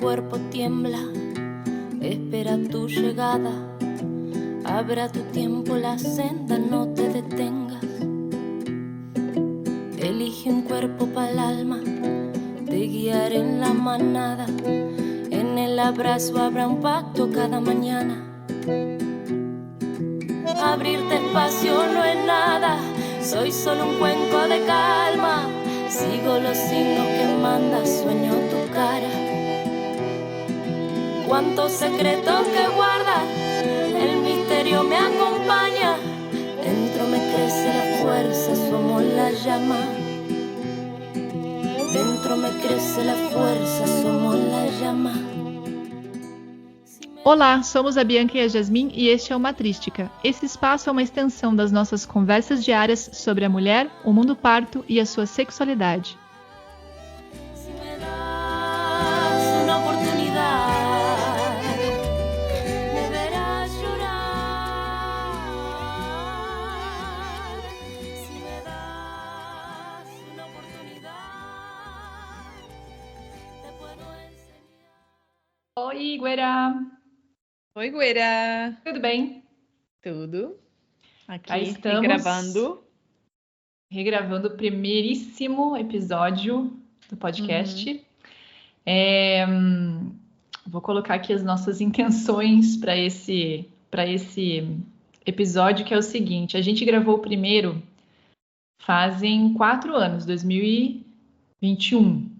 cuerpo tiembla, espera tu llegada. Abra tu tiempo la senda, no te detengas. Elige un cuerpo para el alma, te guiaré en la manada. En el abrazo habrá un pacto cada mañana. Abrirte espacio no es nada, soy solo un cuenco de calma. Sigo los signos que manda, sueño tu cara. Cuántos secretos que guardas, el misterio me acompaña. Dentro me crece la fuerza, somos la llama. Dentro me crece la fuerza, somos la llama. Olá, somos a Bianca e a Jasmin e este é o Matrística. Esse espaço é uma extensão das nossas conversas diárias sobre a mulher, o mundo parto e a sua sexualidade. Oi, Guerá! Oi, Guerá! Tudo bem? Tudo. Aqui estamos regravando o primeiríssimo episódio do podcast. Vou colocar aqui as nossas intenções para esse episódio, que é o seguinte: a gente gravou o primeiro fazem 4 anos, 2021.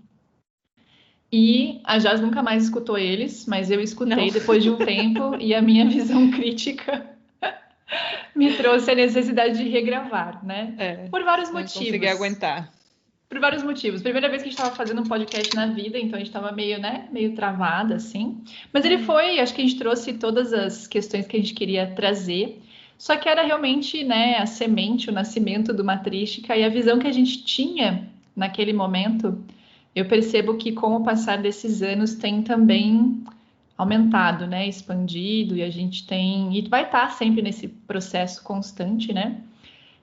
E a Jazz nunca mais escutou eles, mas eu escutei depois de um tempo e a minha visão crítica me trouxe a necessidade de regravar, né? Por vários motivos. Não consegui aguentar. Por vários motivos. Primeira vez que a gente estava fazendo um podcast na vida, então a gente estava meio travada, assim. Mas ele foi, acho que a gente trouxe todas as questões que a gente queria trazer. Só que era realmente, né, a semente, o nascimento do Matrística e a visão que a gente tinha naquele momento. Eu percebo que com o passar desses anos tem também aumentado, né, expandido, e a gente tem, e vai estar sempre nesse processo constante, né?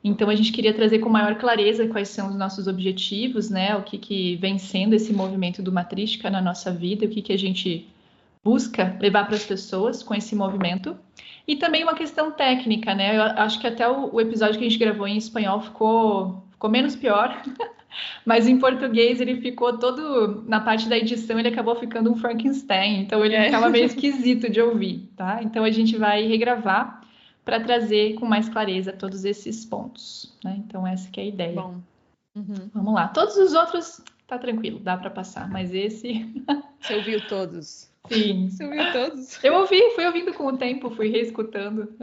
Então a gente queria trazer com maior clareza quais são os nossos objetivos, né, o que vem sendo esse movimento do Matrística na nossa vida, o que a gente busca levar para as pessoas com esse movimento. E também uma questão técnica, né? Eu acho que até o episódio que a gente gravou em espanhol ficou menos pior. Mas em português ele ficou todo, na parte da edição ele acabou ficando um Frankenstein, então ele ficava meio esquisito de ouvir, tá? Então a gente vai regravar para trazer com mais clareza todos esses pontos, né? Então essa que é a ideia. Bom. Vamos lá. Todos os outros tá tranquilo, dá para passar, mas esse... Você ouviu todos? Sim. Você ouviu todos? Eu fui ouvindo com o tempo, fui reescutando.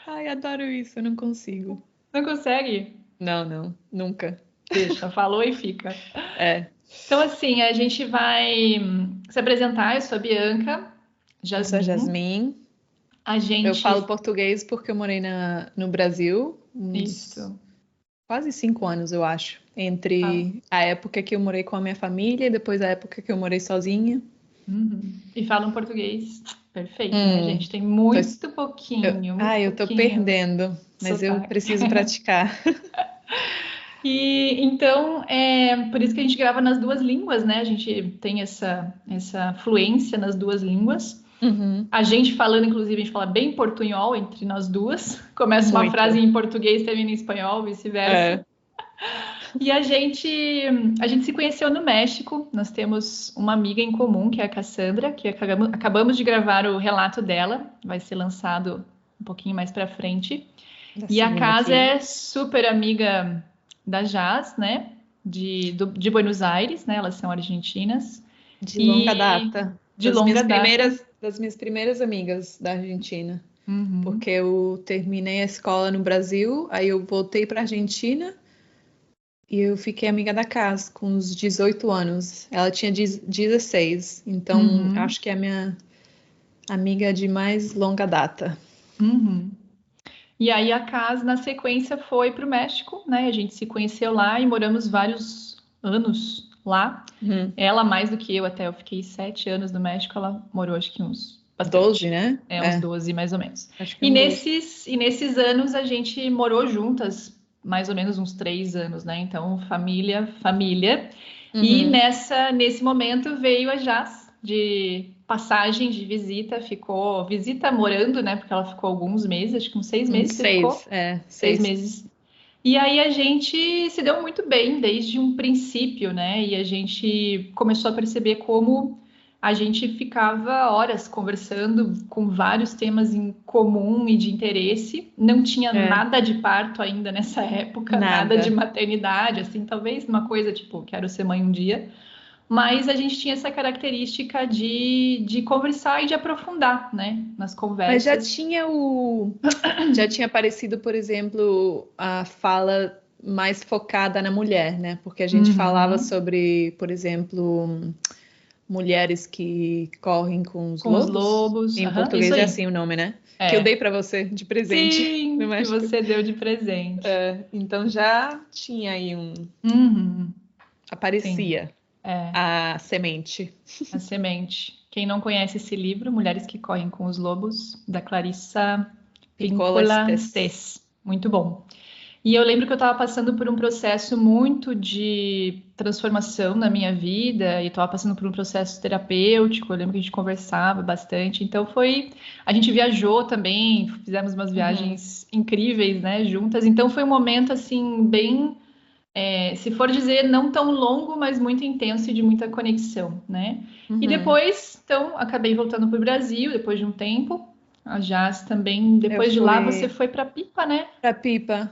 Ai, adoro isso, eu não consigo. Não consegue? Não, nunca. Deixa, falou e fica. Então, assim, a gente vai se apresentar. Eu sou a Bianca. Eu sou a Jasmin. Eu falo português porque eu morei no Brasil quase 5 anos, eu acho. Entre a época que eu morei com a minha família e depois a época que eu morei sozinha. E falam português perfeito, né, gente? Tem muito pouquinho. Eu tô perdendo, mas eu preciso praticar. E então, por isso que a gente grava nas 2 línguas, né? A gente tem essa fluência nas 2 línguas. A gente falando, inclusive, a gente fala bem portunhol entre nós duas. Começa uma frase em português, termina em espanhol, vice-versa. E a gente se conheceu no México. Nós temos uma amiga em comum, que é a Cassandra, que acabamos de gravar o relato dela. Vai ser lançado um pouquinho mais pra frente. E a Casa é super amiga da Jazz, né? De Buenos Aires, né? Elas são argentinas. De longa data. Das minhas primeiras amigas da Argentina. Porque eu terminei a escola no Brasil, aí eu voltei para a Argentina e eu fiquei amiga da Cas com uns 18 anos. Ela tinha 16, então acho que é a minha amiga de mais longa data. E aí a Cas, na sequência, foi para o México, né? A gente se conheceu lá e moramos vários anos lá. Ela mais do que eu, até eu fiquei 7 anos no México, ela morou acho que uns 12, né? Uns 12 mais ou menos. E nesses anos a gente morou juntas mais ou menos uns 3 anos, né? Então família. E nesse momento veio a Jazz, de passagem de visita, ficou visita morando, né? Porque ela ficou alguns meses, acho que uns 6 meses. Seis meses. E aí a gente se deu muito bem desde um princípio, né? E a gente começou a perceber como a gente ficava horas conversando com vários temas em comum e de interesse. Não tinha nada de parto ainda nessa época, nada de maternidade, assim, talvez uma coisa tipo, quero ser mãe um dia. Mas a gente tinha essa característica de conversar e de aprofundar, né, nas conversas. Mas já tinha aparecido, por exemplo, a fala mais focada na mulher, né? Porque a gente falava sobre, por exemplo, mulheres que correm com os lobos. Em português é assim o nome, né? Que eu dei para você de presente. Sim, que você deu de presente. Então já tinha aí aparecia a semente. A semente. Quem não conhece esse livro, Mulheres que Correm com os Lobos, da Clarissa Pinkola Estés. Muito bom. E eu lembro que eu estava passando por um processo muito de transformação na minha vida e estava passando por um processo terapêutico. Eu lembro que a gente conversava bastante. Então a gente viajou também, fizemos umas viagens incríveis, né, juntas. Então foi um momento assim bem, se for dizer, não tão longo, mas muito intenso e de muita conexão, né? E depois, então, acabei voltando para o Brasil depois de um tempo. A Jazz também, depois de lá você foi para Pipa, né? Para Pipa.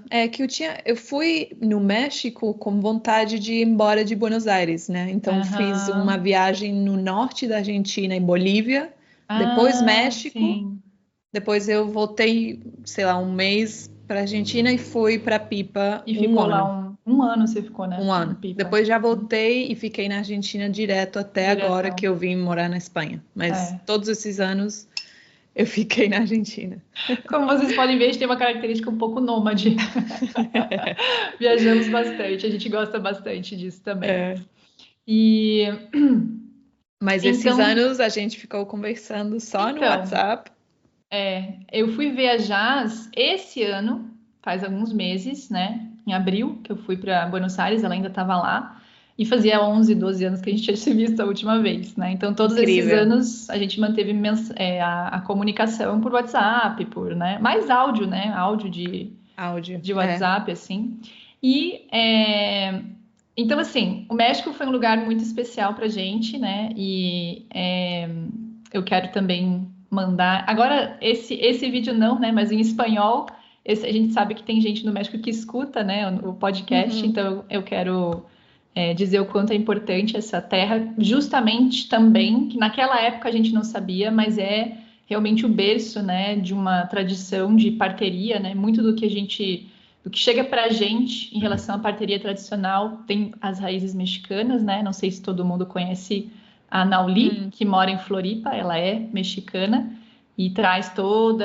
Eu fui no México com vontade de ir embora de Buenos Aires, né? Então fiz uma viagem no norte da Argentina e Bolívia, depois México, depois eu voltei, sei lá, um mês para Argentina e fui para Pipa e ficou lá um ano você ficou, né? Um ano. Depois já voltei e fiquei na Argentina direto até agora que eu vim morar na Espanha. Mas todos esses anos eu fiquei na Argentina. Como vocês podem ver, a gente tem uma característica um pouco nômade. Viajamos bastante, a gente gosta bastante disso também. Mas esses anos a gente ficou conversando só no WhatsApp. Eu fui viajar esse ano, faz alguns meses, né? Em abril, que eu fui para Buenos Aires, ela ainda estava lá. E fazia 11, 12 anos que a gente tinha se visto a última vez, né? Então, todos esses anos a gente manteve a comunicação por WhatsApp, né? Mais áudio, né? Áudio de WhatsApp, assim. Então, assim, o México foi um lugar muito especial pra gente, né? E eu quero também mandar... Agora, esse vídeo não, né? Mas em espanhol, a gente sabe que tem gente no México que escuta, né? O podcast, então eu quero... dizer o quanto é importante essa terra, justamente também, que naquela época a gente não sabia, mas é realmente o berço, né, de uma tradição de parteria, né, muito do que chega pra gente em relação à parteria tradicional tem as raízes mexicanas, né, não sei se todo mundo conhece a Nauli, que mora em Floripa, ela é mexicana, e traz todo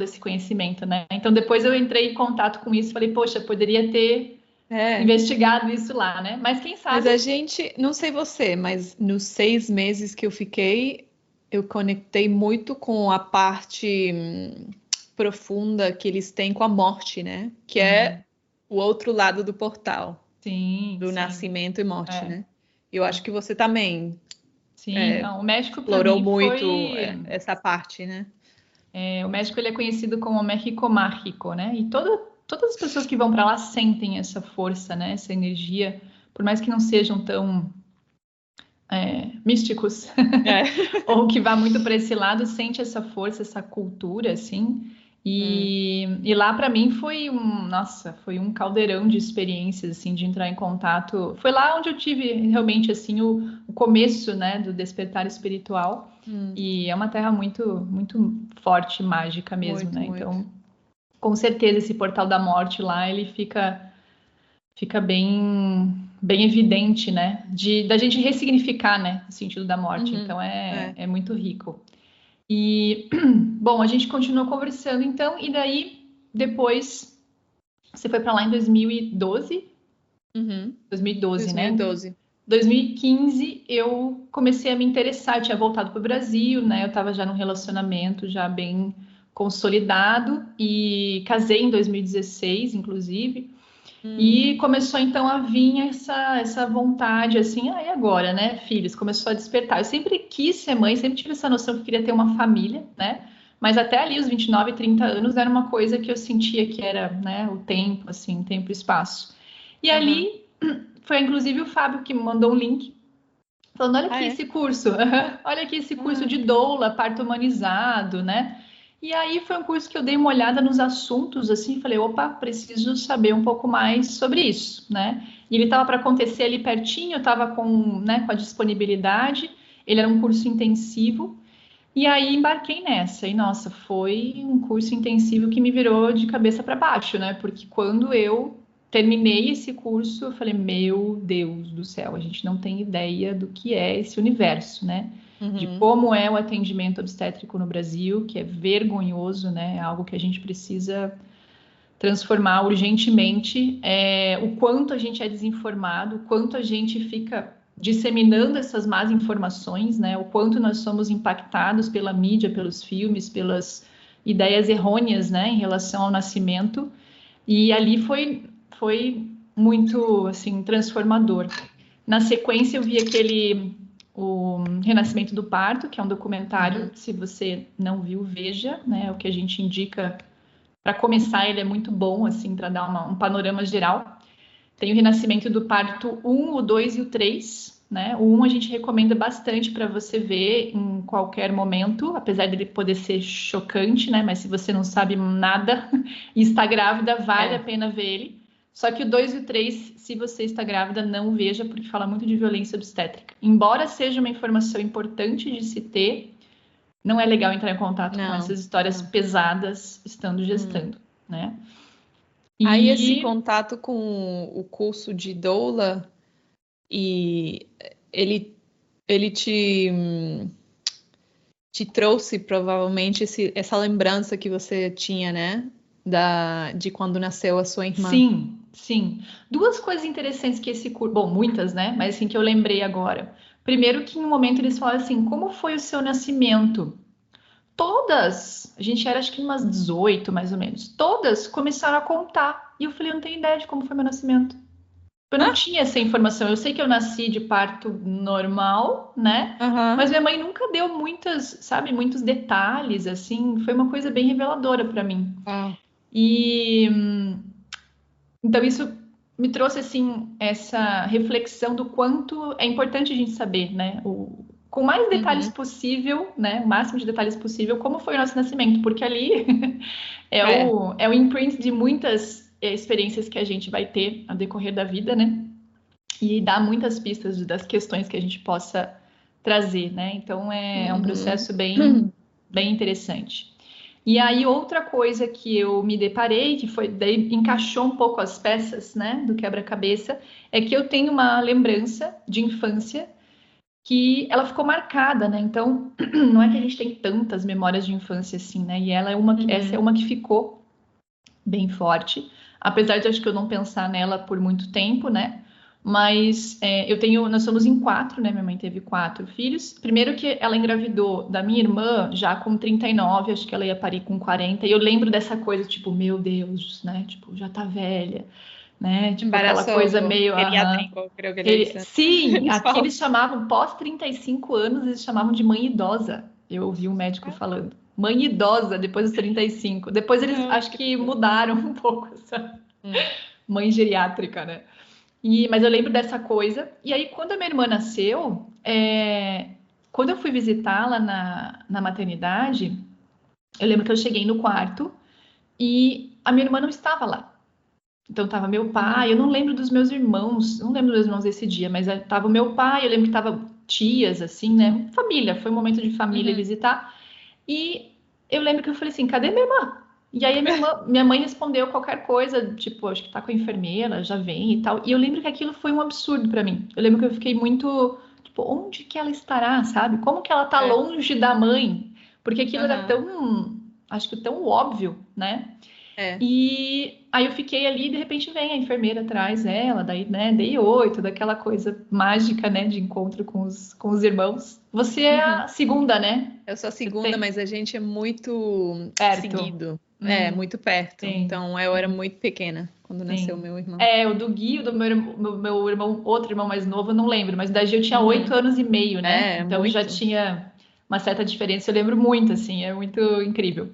esse conhecimento, né, então depois eu entrei em contato com isso, falei, poxa, poderia ter investigado isso lá, né? Mas quem sabe... Mas a gente, não sei você, mas nos 6 meses que eu fiquei, eu conectei muito com a parte profunda que eles têm com a morte, né? Que é o outro lado do portal. Do nascimento e morte, né? Eu acho que você também... o México explorou muito essa parte, né? O México, ele é conhecido como México Mágico, né? E todas as pessoas que vão para lá sentem essa força, né? Essa energia, por mais que não sejam tão místicos, ou que vá muito para esse lado, sente essa força, essa cultura, assim. E lá para mim foi um caldeirão de experiências, assim, de entrar em contato. Foi lá onde eu tive realmente assim o começo, né, do despertar espiritual. E é uma terra muito, muito forte, mágica mesmo, muito, né? Muito. Então, com certeza esse portal da morte lá, ele fica bem evidente, né? Da gente ressignificar, né, o sentido da morte. Então é muito rico. E, bom, a gente continuou conversando, então, e daí, depois, você foi para lá em 2012? 2012, né? 2015, eu comecei a me interessar, eu tinha voltado para o Brasil, né? Eu estava já num relacionamento já bem consolidado e casei em 2016, inclusive. E começou então a vir essa vontade assim, e agora, né, filhos? Começou a despertar. Eu sempre quis ser mãe, sempre tive essa noção que queria ter uma família, né? Mas até ali, os 29, 30 anos, era uma coisa que eu sentia que era, né, o tempo, assim, tempo e espaço. E ali foi inclusive o Fábio que me mandou um link falando, olha aqui esse curso, olha aqui esse curso de doula, parto humanizado, né? E aí foi um curso que eu dei uma olhada nos assuntos, assim, falei, opa, preciso saber um pouco mais sobre isso, né? E ele estava para acontecer ali pertinho, eu estava com, né, com a disponibilidade, ele era um curso intensivo, e aí embarquei nessa. E, nossa, foi um curso intensivo que me virou de cabeça para baixo, né? Porque quando eu terminei esse curso, eu falei, meu Deus do céu, a gente não tem ideia do que é esse universo, né? De como é o atendimento obstétrico no Brasil, que é vergonhoso, né? É algo que a gente precisa transformar urgentemente. O quanto a gente é desinformado, o quanto a gente fica disseminando essas más informações, né? O quanto nós somos impactados pela mídia, pelos filmes, pelas ideias errôneas, né? Em relação ao nascimento. E ali foi muito, assim, transformador. Na sequência, eu vi o Renascimento do Parto, que é um documentário, se você não viu, veja, né? O que a gente indica para começar, ele é muito bom, assim, para dar um panorama geral. Tem o Renascimento do Parto 1, o 2 e o 3, né? O 1 a gente recomenda bastante para você ver em qualquer momento, apesar dele poder ser chocante, né? Mas se você não sabe nada e está grávida, vale a pena ver ele. Só que o 2 e o 3, se você está grávida, não veja, porque fala muito de violência obstétrica. Embora seja uma informação importante de se ter, não é legal entrar em contato com essas histórias pesadas estando gestando, né? Aí esse contato com o curso de doula, e ele te trouxe provavelmente essa lembrança que você tinha, né? De quando nasceu a sua irmã. Sim. Duas coisas interessantes que esse curso... Bom, muitas, né? Mas assim, que eu lembrei agora. Primeiro que em um momento eles falaram assim, como foi o seu nascimento? Todas, a gente era acho que umas 18 mais ou menos, todas começaram a contar. E eu falei, eu não tenho ideia de como foi meu nascimento. Eu não tinha essa informação. Eu sei que eu nasci de parto normal, né? Mas minha mãe nunca deu muitos detalhes, assim. Foi uma coisa bem reveladora para mim. E então isso me trouxe assim essa reflexão do quanto é importante a gente saber, né? Com mais detalhes possível, né? O máximo de detalhes possível, como foi o nosso nascimento, porque ali é o imprint de muitas experiências que a gente vai ter ao decorrer da vida, né? E dá muitas pistas das questões que a gente possa trazer, né? Então é um processo bem interessante. E aí outra coisa que eu me deparei, que foi daí encaixou um pouco as peças, né, do quebra-cabeça, é que eu tenho uma lembrança de infância que ela ficou marcada, né? Então não é que a gente tem tantas memórias de infância assim, né? E ela essa é uma que ficou bem forte, apesar de acho que eu não pensar nela por muito tempo, né? Mas nós somos em 4, né? Minha mãe teve 4 filhos. Primeiro que ela engravidou da minha irmã já com 39, acho que ela ia parir com 40. E eu lembro dessa coisa, tipo, meu Deus, né? Tipo, já tá velha, né? Tipo, aquela coisa meio... Sim, aqui eles chamavam, pós 35 anos, eles chamavam de mãe idosa. Eu ouvi um médico falando. Mãe idosa, depois dos 35. Depois eles, acho que mudaram um pouco essa mãe geriátrica, né? Mas eu lembro dessa coisa. E aí, quando a minha irmã nasceu, quando eu fui visitá-la na maternidade, eu lembro que eu cheguei no quarto e a minha irmã não estava lá. Então, estava meu pai, eu não lembro dos meus irmãos, não lembro dos meus irmãos desse dia, mas estava o meu pai, eu lembro que estava tias, assim, né? Família, foi um momento de família visitar. E eu lembro que eu falei assim, cadê minha irmã? E aí minha mãe respondeu qualquer coisa, tipo, acho que tá com a enfermeira, já vem e tal. E eu lembro que aquilo foi um absurdo para mim. Eu lembro que eu fiquei muito, tipo, onde que ela estará, sabe? Como que ela tá longe da mãe? Porque aquilo era tão, acho que tão óbvio, né? E aí eu fiquei ali e de repente vem a enfermeira atrás dela, daí, né, dei 8, daquela coisa mágica, né, de encontro com os irmãos. Você é a segunda, né? Eu sou a segunda, mas a gente é muito seguido. muito perto. Sim. Então, eu era muito pequena quando nasceu meu irmão. O do Gui, o do meu irmão, outro irmão mais novo, eu não lembro, mas da Gi eu tinha 8 anos e meio, né? Então muito. já tinha uma certa diferença, eu lembro muito, assim, é muito incrível.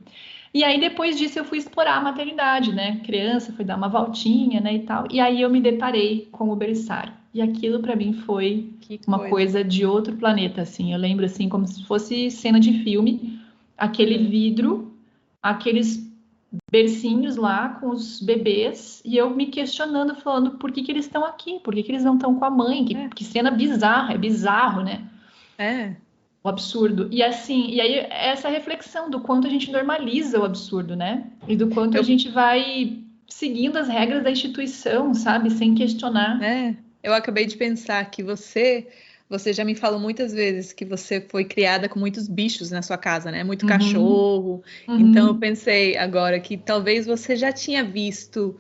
E aí, depois disso, eu fui explorar a maternidade, né? Criança, fui dar uma voltinha, né, e tal. E aí eu me deparei com o berçário. E aquilo para mim foi uma coisa de outro planeta, assim. Eu lembro, assim, como se fosse cena de filme. Aquele vidro, aqueles bercinhos lá com os bebês. E eu me questionando, falando, por que eles estão aqui? Por que eles não estão com a mãe? Que cena bizarra, é bizarro, né? O absurdo. E assim, e aí essa reflexão do quanto a gente normaliza o absurdo, né? E do quanto a gente vai seguindo as regras da instituição, sabe? Sem questionar. Eu acabei de pensar que você já me falou muitas vezes que você foi criada com muitos bichos na sua casa, né? Muito cachorro. Então eu pensei agora que talvez você já tinha visto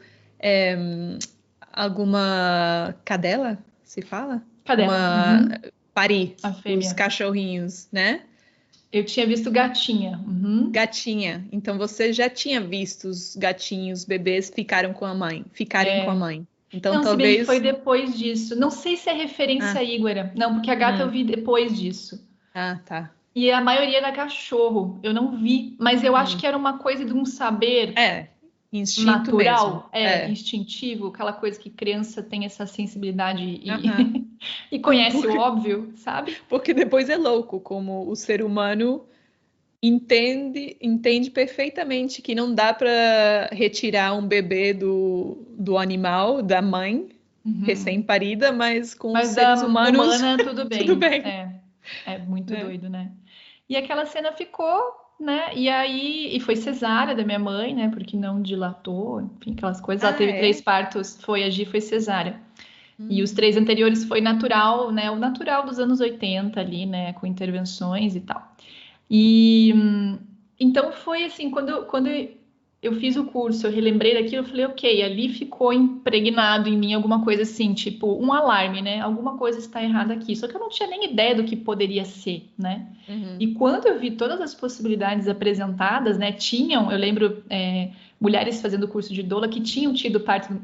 alguma cadela, se fala? Cadela. Parir os cachorrinhos, né? Eu tinha visto gatinha. Gatinha. Então você já tinha visto os gatinhos, bebês ficarem com a mãe. Então não, talvez... se bem que foi depois disso. Não sei se é referência a Íguara. Não, porque a gata eu vi depois disso. Tá. E a maioria era cachorro. Eu não vi, mas eu acho que era uma coisa de um saber instinto natural, mesmo. instintivo, aquela coisa que criança tem essa sensibilidade e conhece o óbvio, sabe? Porque depois é louco como o ser humano entende perfeitamente que não dá para retirar um bebê do animal, da mãe recém-parida, mas com os seres humanos humana, tudo bem. Tudo bem. É muito doido, né? E aquela cena ficou, né? E foi cesárea da minha mãe, né? Porque não dilatou, enfim, aquelas coisas. Ela teve 3 partos, a Gi foi cesárea. E os 3 anteriores foi natural, né? O natural dos anos 80 ali, né? Com intervenções e tal. E então foi assim, quando eu fiz o curso, eu relembrei daquilo, eu falei, ok, ali ficou impregnado em mim alguma coisa assim, tipo um alarme, né? Alguma coisa está errada aqui. Só que eu não tinha nem ideia do que poderia ser, né? E quando eu vi todas as possibilidades apresentadas, né? Eu lembro mulheres fazendo o curso de doula que tinham tido parto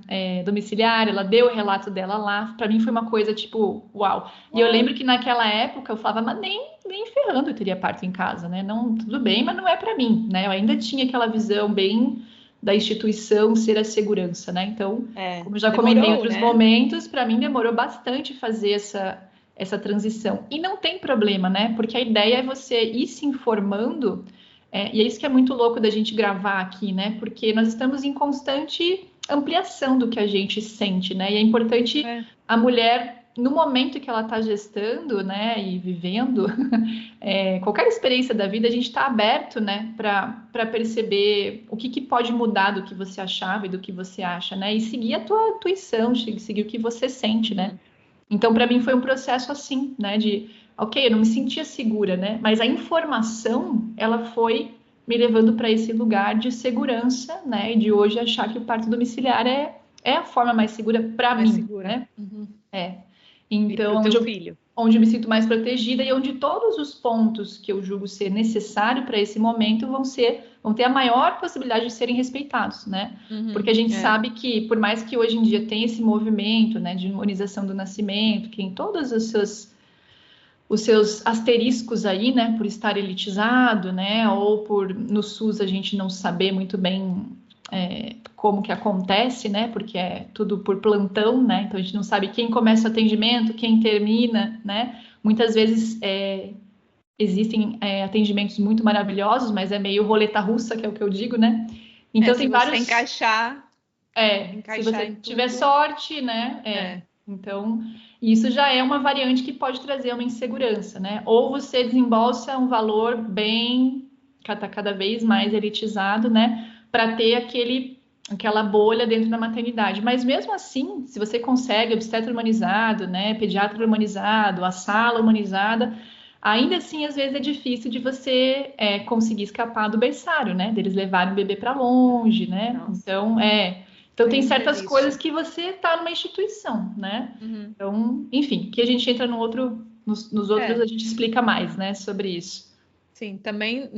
domiciliar, ela deu o relato dela lá. Para mim foi uma coisa tipo, uau. E eu lembro que naquela época eu falava, mas nem ferrando eu teria parto em casa, né? Não, tudo bem, mas não é para mim, né? Eu ainda tinha aquela visão bem da instituição ser a segurança, né? Então, como eu já comentei em outros momentos, para mim demorou bastante fazer essa transição. E não tem problema, né? Porque a ideia é você ir se informando, e é isso que é muito louco da gente gravar aqui, né? Porque nós estamos em constante ampliação do que a gente sente, né? E é importante a mulher, no momento que ela está gestando, né, e vivendo qualquer experiência da vida, a gente está aberto, né, para perceber o que pode mudar do que você achava e do que você acha, né? E seguir a tua intuição, seguir o que você sente, né? Então, para mim, foi um processo assim, né? Ok, eu não me sentia segura, né? Mas a informação, ela foi me levando para esse lugar de segurança, né? E de hoje achar que o parto domiciliar é a forma mais segura para mim, segura. né? Então, filho. Onde eu me sinto mais protegida e onde todos os pontos que eu julgo ser necessário para esse momento vão ter a maior possibilidade de serem respeitados, né? Porque a gente sabe que, por mais que hoje em dia tenha esse movimento, né, de humanização do nascimento, que tem todos os seus asteriscos aí, né, por estar elitizado, né, ou por no SUS a gente não saber muito bem como que acontece, né, porque é tudo por plantão, né, então a gente não sabe quem começa o atendimento, quem termina, né, muitas vezes existem atendimentos muito maravilhosos, mas é meio roleta russa, que é o que eu digo, né, então tem vários... encaixar se você tiver sorte, né, então isso já é uma variante que pode trazer uma insegurança, né, ou você desembolsa um valor bem, cada vez mais elitizado, né, para ter aquela bolha dentro da maternidade. Mas mesmo assim, se você consegue obstetra humanizado, né, pediatra humanizado, a sala humanizada, ainda assim, às vezes é difícil de você conseguir escapar do berçário, né, deles levarem o bebê para longe, né, então tem certas coisas que você está numa instituição, né, então, enfim, que a gente entra nos outros a gente explica mais, né, sobre isso. Sim, também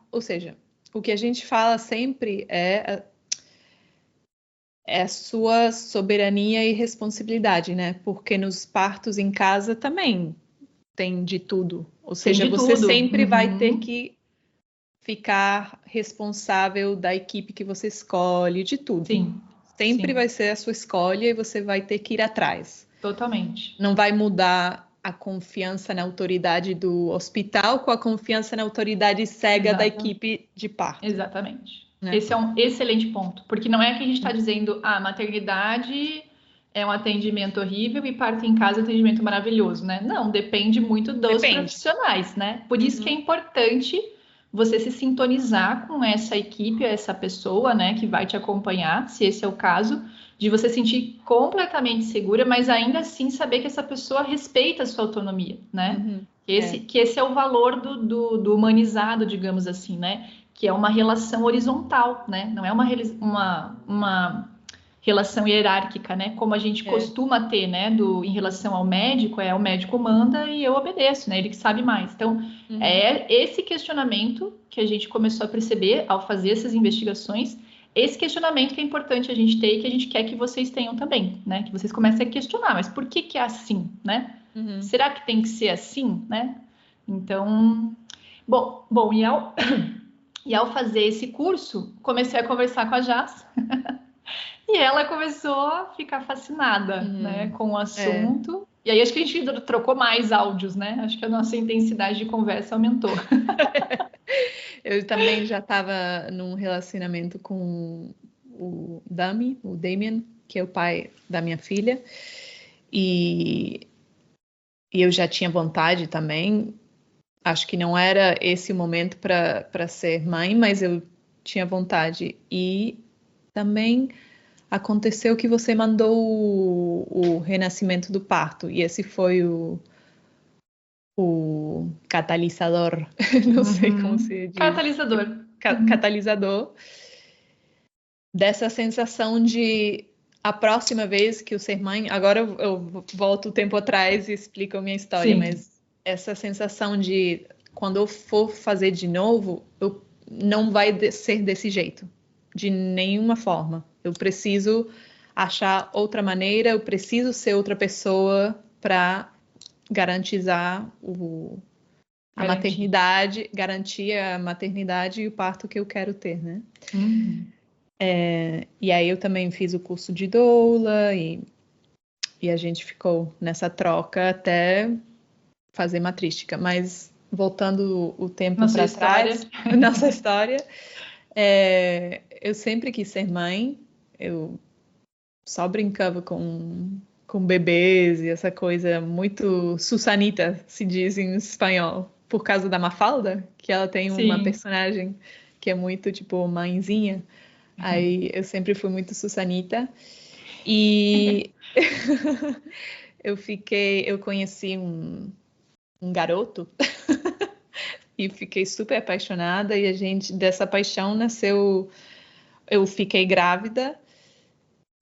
ou seja, o que a gente fala sempre é a sua soberania e responsabilidade, né? Porque nos partos em casa também tem de tudo. Ou seja, você sempre vai ter que ficar responsável da equipe que você escolhe, de tudo. Sim. Sempre vai ser a sua escolha e você vai ter que ir atrás. Totalmente. Não vai mudar a confiança na autoridade do hospital com a confiança na autoridade cega da equipe de parto. Exatamente. Né? Esse é um excelente ponto. Porque não é que a gente está dizendo, maternidade é um atendimento horrível e parto em casa é um atendimento maravilhoso, né? Não, depende muito dos profissionais, né? Por isso que é importante você se sintonizar com essa equipe, essa pessoa, né, que vai te acompanhar, se esse é o caso, de você se sentir completamente segura, mas ainda assim saber que essa pessoa respeita a sua autonomia, né? Que esse é o valor do humanizado, digamos assim, né? Que é uma relação horizontal, né? Não é uma relação hierárquica, né? Como a gente costuma ter, né? Em relação ao médico, o médico manda e eu obedeço, né? Ele que sabe mais. Então, é esse questionamento que a gente começou a perceber ao fazer essas investigações, esse questionamento que é importante a gente ter e que a gente quer que vocês tenham também, né? Que vocês comecem a questionar, mas por que é assim, né? Será que tem que ser assim, né? Então, bom, e ao fazer esse curso, comecei a conversar com a Jaz. E ela começou a ficar fascinada, né, com o assunto. E aí acho que a gente trocou mais áudios, né? Acho que a nossa intensidade de conversa aumentou. Eu também já estava num relacionamento com o Damien, que é o pai da minha filha. E eu já tinha vontade também. Acho que não era esse o momento para ser mãe, mas eu tinha vontade. E também aconteceu que você mandou o renascimento do parto, e esse foi o catalisador, não sei como se diz. Catalisador dessa sensação de a próxima vez que eu ser mãe, agora eu volto o tempo atrás e explico a minha história, mas essa sensação de quando eu for fazer de novo, não vai ser desse jeito, de nenhuma forma. Eu preciso achar outra maneira, eu preciso ser outra pessoa para garantizar a maternidade, garantir a maternidade e o parto que eu quero ter, né? E aí eu também fiz o curso de doula e a gente ficou nessa troca até fazer matrística. Mas voltando o tempo para trás, nossa história, eu sempre quis ser mãe. Eu só brincava com bebês e essa coisa muito Susanita, se diz em espanhol, por causa da Mafalda, que ela tem uma personagem que é muito tipo mãezinha. Aí eu sempre fui muito Susanita. E eu conheci um garoto e fiquei super apaixonada, e dessa paixão nasceu, eu fiquei grávida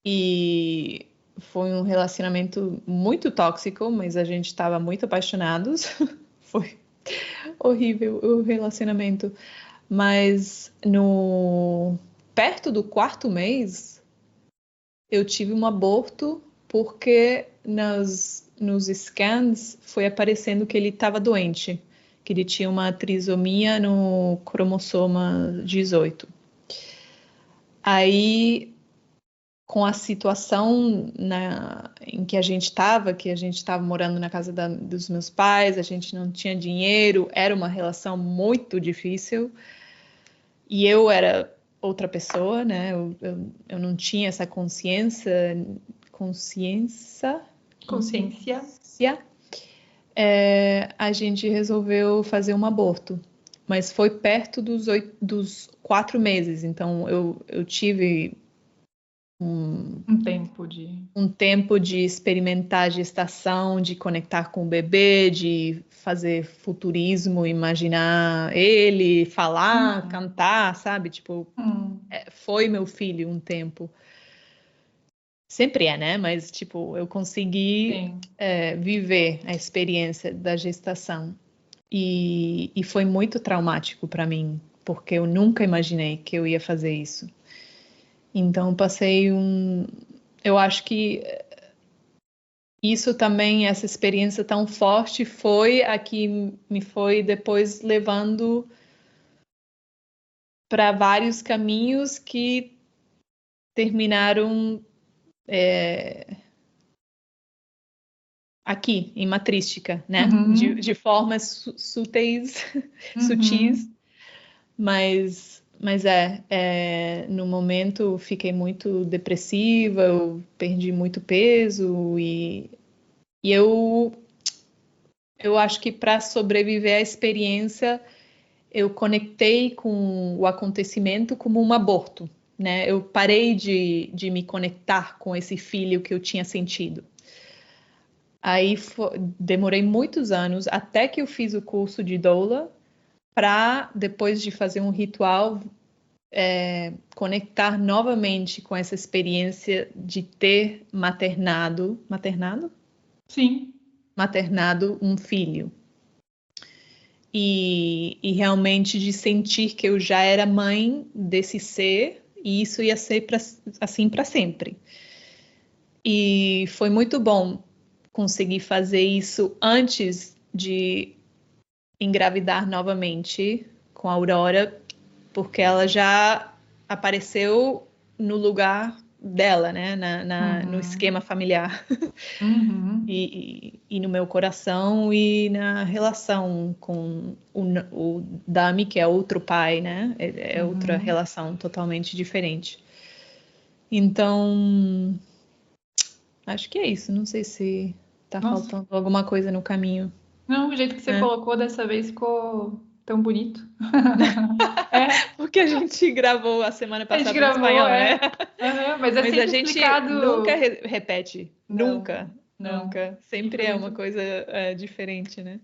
e foi um relacionamento muito tóxico, mas a gente estava muito apaixonados. Foi horrível o relacionamento, mas perto do 4º mês eu tive um aborto porque nos scans foi aparecendo que ele estava doente, que ele tinha uma trissomia no cromossoma 18. Aí, com a situação em que a gente estava morando na casa dos meus pais, a gente não tinha dinheiro, era uma relação muito difícil, e eu era outra pessoa, né? Eu não tinha essa consciência. A gente resolveu fazer um aborto, mas foi perto dos 4 meses, então eu tive um tempo de experimentar a gestação, de conectar com o bebê, de fazer futurismo, imaginar ele, falar, cantar, sabe? Tipo, foi meu filho um tempo. Sempre né? Mas, tipo, eu consegui viver a experiência da gestação. E foi muito traumático para mim, porque eu nunca imaginei que eu ia fazer isso. Então, eu acho que isso também, essa experiência tão forte, foi a que me foi depois levando para vários caminhos que terminaram aqui, em Matrística, né? De formas sutis, mas no momento fiquei muito depressiva, eu perdi muito peso e eu acho que para sobreviver à experiência eu conectei com o acontecimento como um aborto, né? Eu parei de me conectar com esse filho que eu tinha sentido. Aí demorei muitos anos até que eu fiz o curso de doula para, depois de fazer um ritual, conectar novamente com essa experiência de ter maternado? Sim. Maternado um filho. E realmente de sentir que eu já era mãe desse ser e isso ia ser assim para sempre. E foi muito bom conseguir fazer isso antes de engravidar novamente com a Aurora, porque ela já apareceu no lugar dela, né? No esquema familiar. E no meu coração e na relação com o Dami, que é outro pai, né? É outra relação totalmente diferente. Então, acho que é isso. Não sei se tá faltando alguma coisa no caminho. Não, o jeito que você colocou dessa vez ficou tão bonito. Porque a gente gravou a semana passada em espanhol, né? Mas a gente explicado... nunca repete. Não, Nunca. Sempre é uma coisa diferente, né?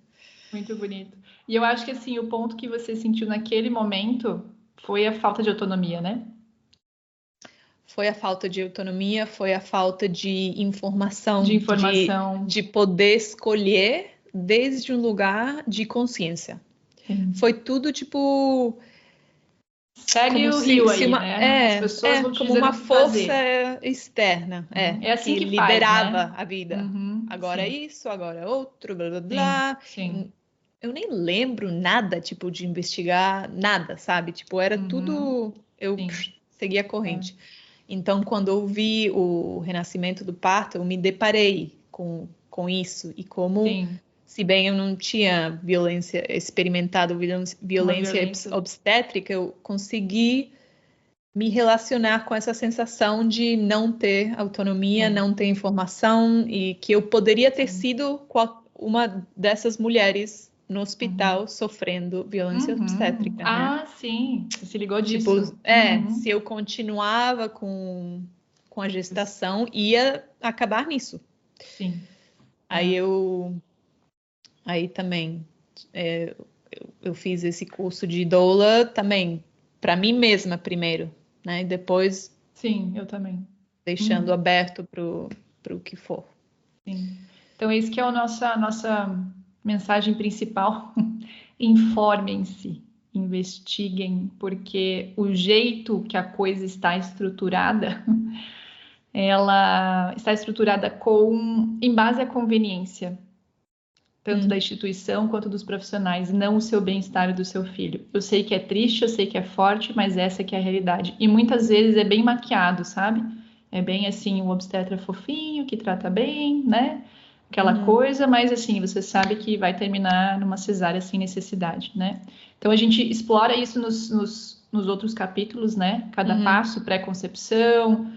Muito bonito. E eu acho que assim, o ponto que você sentiu naquele momento foi a falta de autonomia, né? Foi a falta de autonomia, foi a falta de informação. De poder escolher desde um lugar de consciência. Sim. Foi tudo tipo... Segue o rio aí, né? As pessoas vão como uma força externa. É assim que liderava faz, né? a vida. Agora sim. Isso, agora outro, blá, blá, blá. Sim. Eu nem lembro nada, tipo, de investigar nada, sabe? Tipo, era tudo... Eu seguia a corrente. Então, quando eu vi o renascimento do parto, eu me deparei com isso. E como... Se bem eu não tinha experimentado violência obstétrica, eu consegui me relacionar com essa sensação de não ter autonomia, não ter informação e que eu poderia ter sido uma dessas mulheres no hospital sofrendo violência obstétrica. Ah, né? Sim. Você se ligou disso. Se eu continuava com a gestação, ia acabar nisso. Sim. Aí também eu fiz esse curso de doula também para mim mesma primeiro, né? E depois eu também deixando aberto para o que for. Sim. Então esse que é a nossa mensagem principal. Informem-se, investiguem, porque o jeito que a coisa está estruturada, ela está estruturada em base à conveniência. Tanto da instituição quanto dos profissionais, não o seu bem-estar e do seu filho. Eu sei que é triste, eu sei que é forte, mas essa que é a realidade. E muitas vezes é bem maquiado, sabe? É bem assim, o obstetra fofinho, que trata bem, né? Aquela coisa, mas assim, você sabe que vai terminar numa cesárea sem necessidade, né? Então a gente explora isso nos outros capítulos, né? Cada passo, pré-concepção,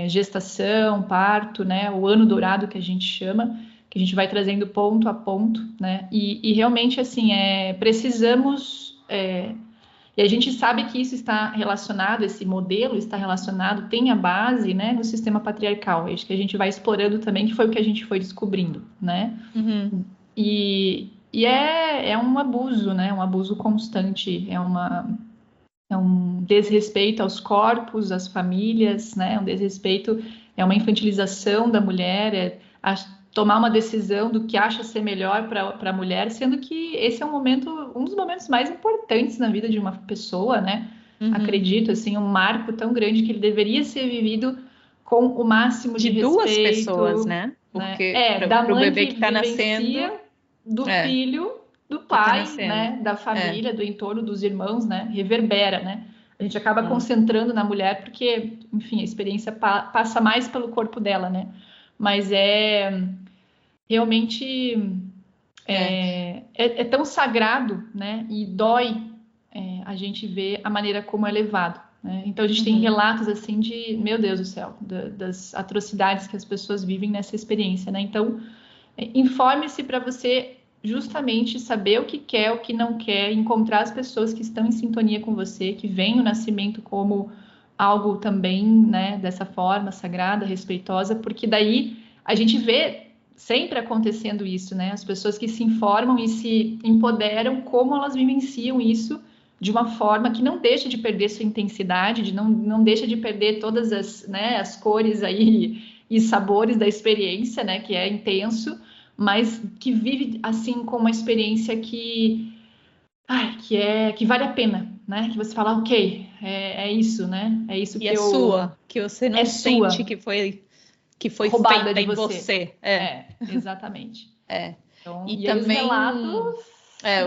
gestação, parto, né? O ano dourado que a gente chama, que a gente vai trazendo ponto a ponto, né? E realmente, assim, precisamos... E a gente sabe que isso está relacionado, esse modelo está relacionado, tem a base, né, no sistema patriarcal. Acho que a gente vai explorando também, que foi o que a gente foi descobrindo, né? E é um abuso, né? Um abuso constante, é um desrespeito aos corpos, às famílias, né? Um desrespeito, é uma infantilização da mulher, tomar uma decisão do que acha ser melhor para a mulher, sendo que esse é um dos momentos mais importantes na vida de uma pessoa, né? Acredito, assim, um marco tão grande que ele deveria ser vivido com o máximo de respeito. Duas pessoas, né? Porque da mãe bebê que tá vivencia, nascendo, do filho, do pai, né? Da família, do entorno, dos irmãos, né? Reverbera, né? A gente acaba concentrando na mulher porque, enfim, a experiência passa mais pelo corpo dela, né? Mas realmente é tão sagrado, né? E dói a gente ver a maneira como é levado, né? Então a gente tem relatos assim de, meu Deus do céu, das atrocidades que as pessoas vivem nessa experiência, né? Então informe-se para você justamente saber o que quer, o que não quer, encontrar as pessoas que estão em sintonia com você, que veem o nascimento como algo também, né, dessa forma sagrada, respeitosa, porque daí a gente vê sempre acontecendo isso, né? As pessoas que se informam e se empoderam, como elas vivenciam isso de uma forma que não deixa de perder sua intensidade, não deixa de perder todas as cores aí e sabores da experiência, né? Que é intenso, mas que vive assim com uma experiência que vale a pena, né? Que você fala, ok, é isso, né? É isso que sua, que você não sente que foi roubada feita de em você. Exatamente. Então, e também os relatos,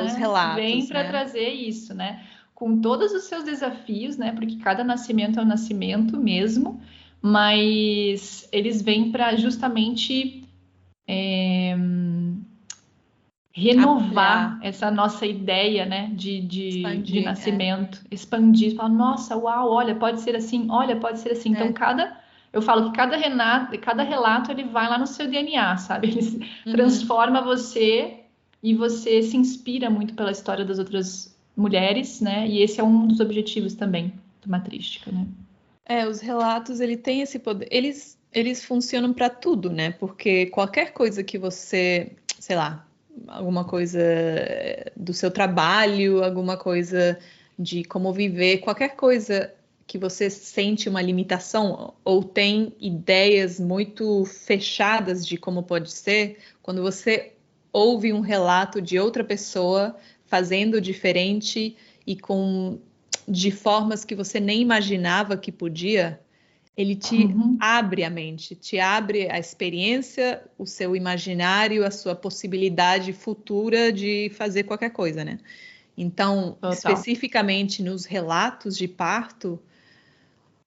os relatos, vêm para trazer isso, né? Com todos os seus desafios, né? Porque cada nascimento é um nascimento mesmo, mas eles vêm para justamente renovar essa nossa ideia, né, de nascimento, expandir, falar, nossa, uau, olha, pode ser assim, olha, pode ser assim. Então, eu falo que cada relato, ele vai lá no seu DNA, sabe? Ele transforma você e você se inspira muito pela história das outras mulheres, né? E esse é um dos objetivos também do Matrística, né? Os relatos, ele tem esse poder, eles funcionam para tudo, né? Porque qualquer coisa que você, sei lá, alguma coisa do seu trabalho, alguma coisa de como viver, qualquer coisa que você sente uma limitação ou tem ideias muito fechadas de como pode ser, quando você ouve um relato de outra pessoa fazendo diferente e de formas que você nem imaginava que podia, ele te abre a mente, te abre a experiência, o seu imaginário, a sua possibilidade futura de fazer qualquer coisa, né? Então, especificamente nos relatos de parto,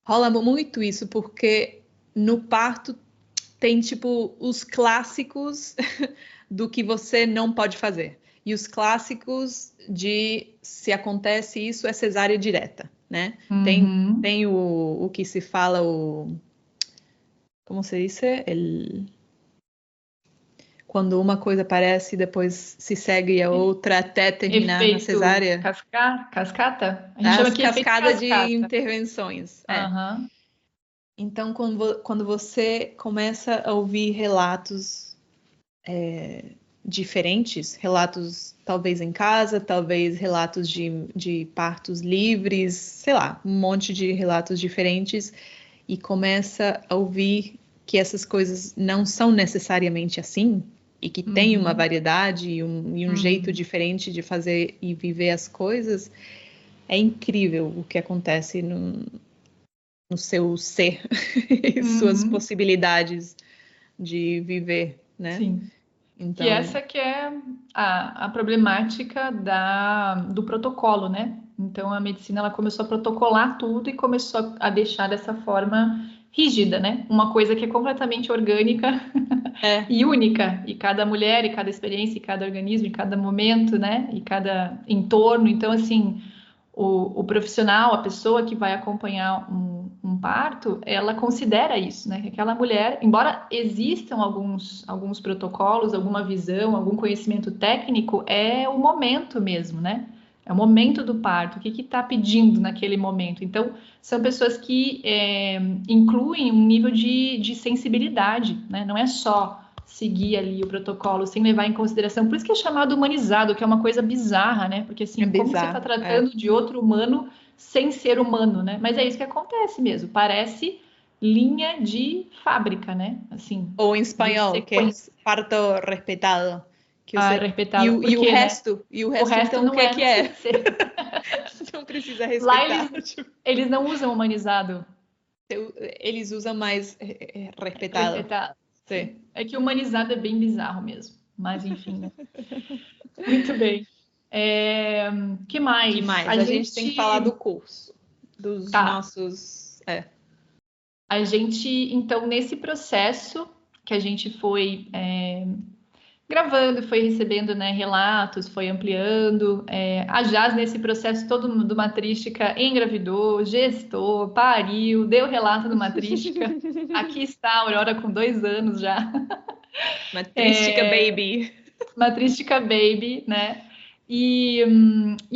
rola muito isso, porque no parto tem, tipo, os clássicos do que você não pode fazer. E os clássicos de se acontece isso é cesárea direta, né? Tem o que se fala, como se diz? Quando uma coisa aparece e depois se segue a outra até terminar na cesárea. Cascata? A gente chama aqui cascada de intervenções. Então, quando você começa a ouvir relatos diferentes, relatos talvez em casa, talvez relatos de partos livres, sei lá, um monte de relatos diferentes, e começa a ouvir que essas coisas não são necessariamente assim, e que tem uma variedade e um jeito diferente de fazer e viver as coisas, é incrível o que acontece no seu ser e suas possibilidades de viver, né? Sim. Então... Que essa que é a problemática do protocolo, né? Então, a medicina ela começou a protocolar tudo e começou a deixar dessa forma rígida, né? Uma coisa que é completamente orgânica e única. E cada mulher, e cada experiência, e cada organismo, e cada momento, né? E cada entorno. Então, assim, o profissional, a pessoa que vai acompanhar um parto, ela considera isso, né? Que aquela mulher, embora existam alguns protocolos, alguma visão, algum conhecimento técnico, é o momento mesmo, né? É o momento do parto, o que está pedindo naquele momento. Então, são pessoas que incluem um nível de sensibilidade, né? Não é só seguir ali o protocolo sem levar em consideração. Por isso que é chamado humanizado, que é uma coisa bizarra, né? Porque assim, como você está tratando de outro humano sem ser humano, né? Mas é isso que acontece mesmo. Parece linha de fábrica, né? Assim, ou em espanhol, que é parto respetado. Que respetado. E o resto, então, não o que é? Não precisa respeitar. Lá eles não usam humanizado. Eles usam mais respetado. Sim. É que humanizado é bem bizarro mesmo. Mas enfim, né? Muito bem. Que mais? A gente tem que falar do curso. Dos nossos... A gente, então, nesse processo que a gente foi gravando, foi recebendo, né, relatos, foi ampliando. A Jaz, nesse processo todo do Matrística, engravidou, gestou, pariu, deu relato do Matrística. Aqui está a Aurora com 2 anos já. Matrística baby. Matrística baby, né? E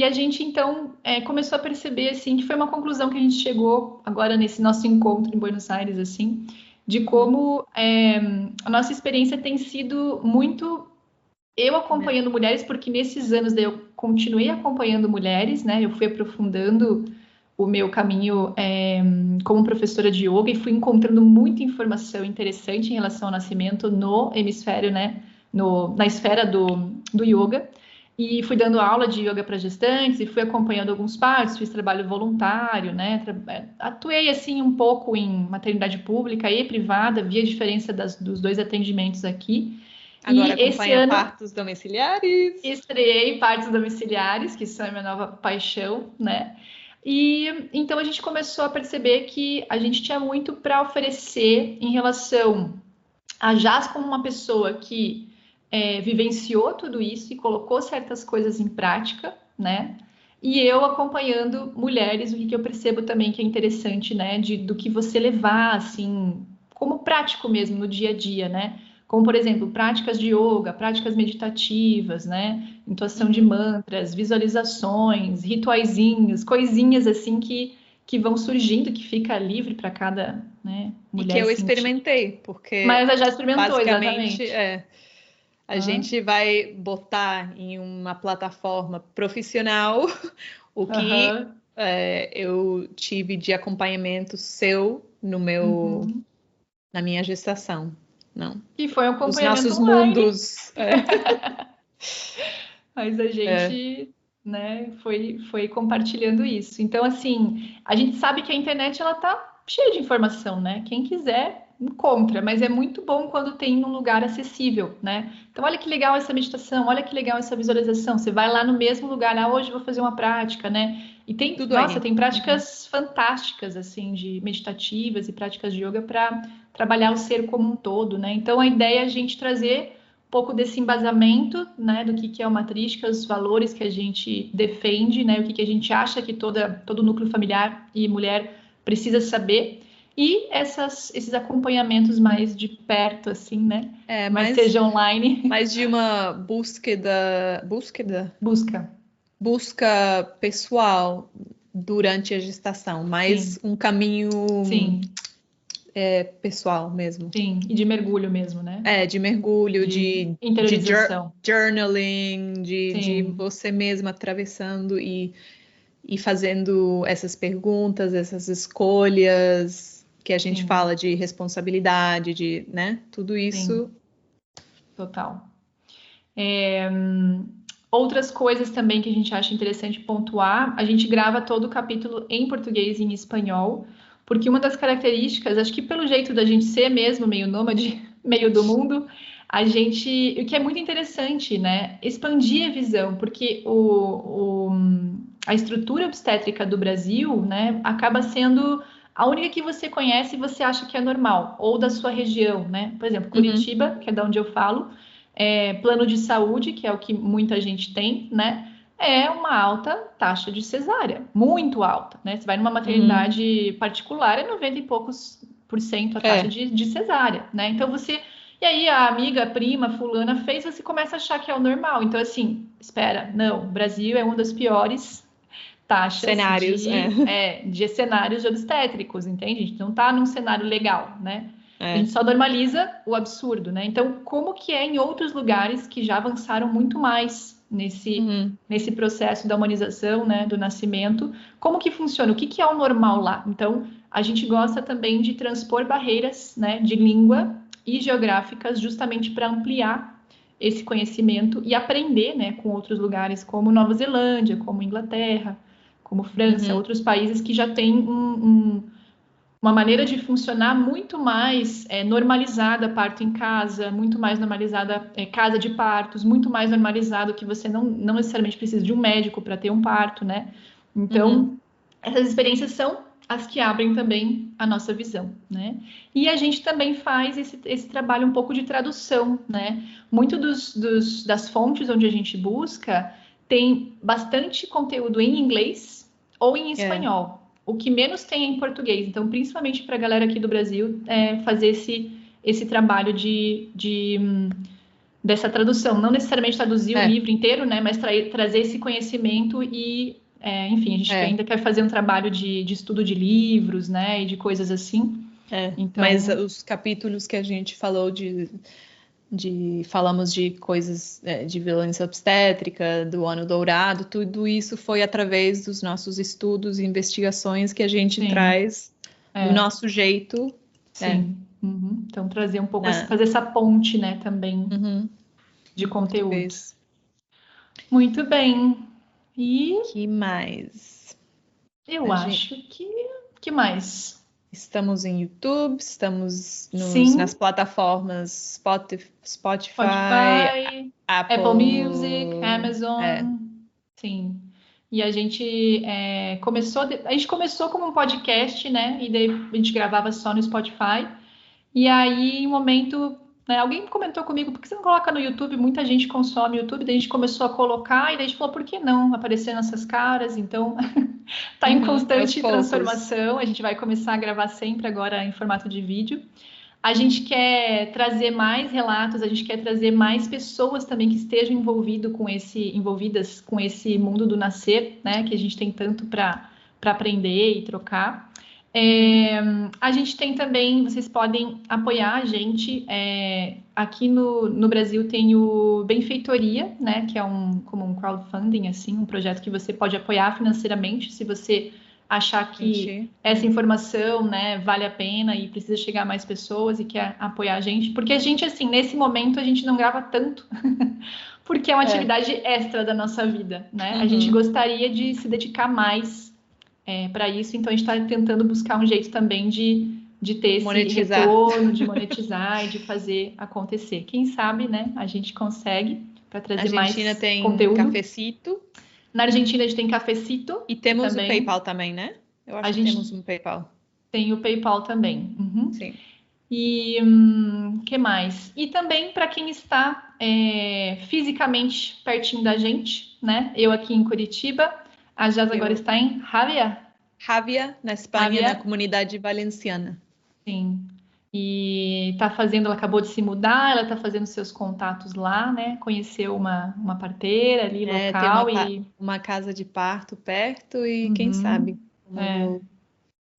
a gente, então, começou a perceber, assim, que foi uma conclusão que a gente chegou agora nesse nosso encontro em Buenos Aires, assim, de como a nossa experiência tem sido muito eu acompanhando mulheres, porque nesses anos daí eu continuei acompanhando mulheres, né? Eu fui aprofundando o meu caminho como professora de yoga e fui encontrando muita informação interessante em relação ao nascimento no hemisfério, né? Na esfera do yoga. E fui dando aula de yoga para gestantes e fui acompanhando alguns partos, fiz trabalho voluntário, né? Atuei, assim, um pouco em maternidade pública e privada, vi a diferença dos 2 atendimentos aqui. Agora acompanha partos domiciliares. Estreiei partos domiciliares, que são a minha nova paixão, né? E então a gente começou a perceber que a gente tinha muito para oferecer em relação a Jaz como uma pessoa que vivenciou tudo isso e colocou certas coisas em prática, né? E eu acompanhando mulheres, o que eu percebo também que é interessante, né? Do que você levar, assim, como prático mesmo no dia a dia, né? Como, por exemplo, práticas de yoga, práticas meditativas, né? Intuação de mantras, visualizações, rituaizinhos, coisinhas assim que vão surgindo, que fica livre para cada, né, mulher. E que eu experimentei, porque Mas ela já experimentou, basicamente, exatamente. A gente vai botar em uma plataforma profissional o que eu tive de acompanhamento seu no na minha gestação. Não. E foi um acompanhamento os nossos online. Mundos. Mas a gente, né, foi compartilhando isso. Então, assim, a gente sabe que a internet ela tá cheia de informação, né? Quem quiser encontra, mas é muito bom quando tem num lugar acessível, né? Então, olha que legal essa meditação, olha que legal essa visualização. Você vai lá no mesmo lugar, hoje eu vou fazer uma prática, né? E tem, tem práticas fantásticas, assim, de meditativas e práticas de yoga para trabalhar o ser como um todo, né? Então, a ideia é a gente trazer um pouco desse embasamento, né, do que é uma matrística, os valores que a gente defende, né, o que a gente acha que todo núcleo familiar e mulher precisa saber, e esses acompanhamentos mais de perto, assim, né, mas seja online. Mais de uma busca pessoal durante a gestação, mais um caminho... Sim. Pessoal mesmo. Sim, e de mergulho mesmo, né? De mergulho, de interiorização. Journaling, de você mesma atravessando e fazendo essas perguntas, essas escolhas que a gente fala de responsabilidade, né? Tudo isso. Sim. Total. Outras coisas também que a gente acha interessante pontuar, a gente grava todo o capítulo em português e em espanhol, porque uma das características, acho que pelo jeito da gente ser mesmo meio nômade, meio do mundo, o que é muito interessante, né? Expandir a visão, porque a estrutura obstétrica do Brasil, né, acaba sendo a única que você conhece e você acha que é normal, ou da sua região, né? Por exemplo, Curitiba, que é de onde eu falo, plano de saúde, que é o que muita gente tem, né? É uma alta taxa de cesárea, muito alta, né? Você vai numa maternidade particular, é 90 e poucos % a taxa de cesárea, né? Então e aí a amiga, a prima, fulana fez, você começa a achar que é o normal. Então, assim, espera, não, o Brasil é uma das piores taxas cenários, de cenários obstétricos, entende? A gente não tá num cenário legal, né? A gente só normaliza o absurdo, né? Então, como que é em outros lugares que já avançaram muito mais nesse processo da humanização, né, do nascimento? Como que funciona? O que é o normal lá? Então, a gente gosta também de transpor barreiras, né, de língua e geográficas, justamente para ampliar esse conhecimento e aprender, né, com outros lugares como Nova Zelândia, como Inglaterra, como França, outros países que já têm uma maneira de funcionar muito mais normalizada, parto em casa, muito mais normalizada casa de partos, muito mais normalizado que você não necessariamente precisa de um médico para ter um parto, né? Então, essas experiências são as que abrem também a nossa visão, né? E a gente também faz esse trabalho um pouco de tradução, né? Muito das fontes onde a gente busca tem bastante conteúdo em inglês ou em espanhol. O que menos tem é em português. Então, principalmente para a galera aqui do Brasil, fazer esse trabalho dessa tradução. Não necessariamente traduzir o livro inteiro, né? Mas trazer esse conhecimento e, enfim, a gente ainda quer fazer um trabalho de estudo de livros, né? E de coisas assim. Então... Mas os capítulos que a gente falou falamos de coisas de violência obstétrica, do Ano Dourado, tudo isso foi através dos nossos estudos e investigações que a gente traz do nosso jeito. Sim. Então, trazer um pouco, fazer essa ponte, né, também de conteúdo. Muito bem. E... que mais? Eu acho que mais? Estamos em YouTube, estamos nas plataformas Spotify, Apple Music, Amazon. Sim. E a gente começou como um podcast, né? E daí a gente gravava só no Spotify. E aí, em um momento, né, alguém comentou comigo, por que você não coloca no YouTube? Muita gente consome YouTube, daí a gente começou a colocar, e daí a gente falou, por que não aparecer nessas caras? Então, tá em constante transformação, a gente vai começar a gravar sempre agora em formato de vídeo. A gente quer trazer mais relatos, a gente quer trazer mais pessoas também que estejam envolvidas com esse mundo do nascer, né? Que a gente tem tanto para aprender e trocar. A gente tem também, vocês podem apoiar a gente. Aqui no Brasil tem o Benfeitoria, né? Que é como um crowdfunding, assim, um projeto que você pode apoiar financeiramente se você achar que essa informação, né, vale a pena e precisa chegar a mais pessoas e quer apoiar a gente. Porque a gente, assim, nesse momento a gente não grava tanto, porque é uma atividade extra da nossa vida, né? A gente gostaria de se dedicar mais para isso, então a gente está tentando buscar um jeito também de ter esse retorno, de monetizar e de fazer acontecer. Quem sabe, né, a gente consegue para trazer mais conteúdo. A Argentina tem Cafecito. Na Argentina a gente tem Cafecito. E temos o PayPal também, né? Eu acho que temos um PayPal. Tem o PayPal também. Sim. E que mais? E também para quem está fisicamente pertinho da gente, né? Eu aqui em Curitiba, a Jaz agora está em Javia, na Espanha, na comunidade valenciana. Sim. E ela acabou de se mudar, ela está fazendo seus contatos lá, né? Conheceu uma parteira ali local. Tem uma casa de parto perto e quem sabe eu vou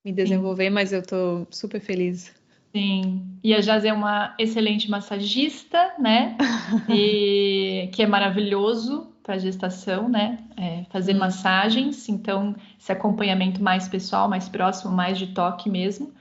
me desenvolver, mas eu tô super feliz. Sim, e a Jaz é uma excelente massagista, né? E que é maravilhoso para gestação, né? Fazer massagens, então esse acompanhamento mais pessoal, mais próximo, mais de toque mesmo.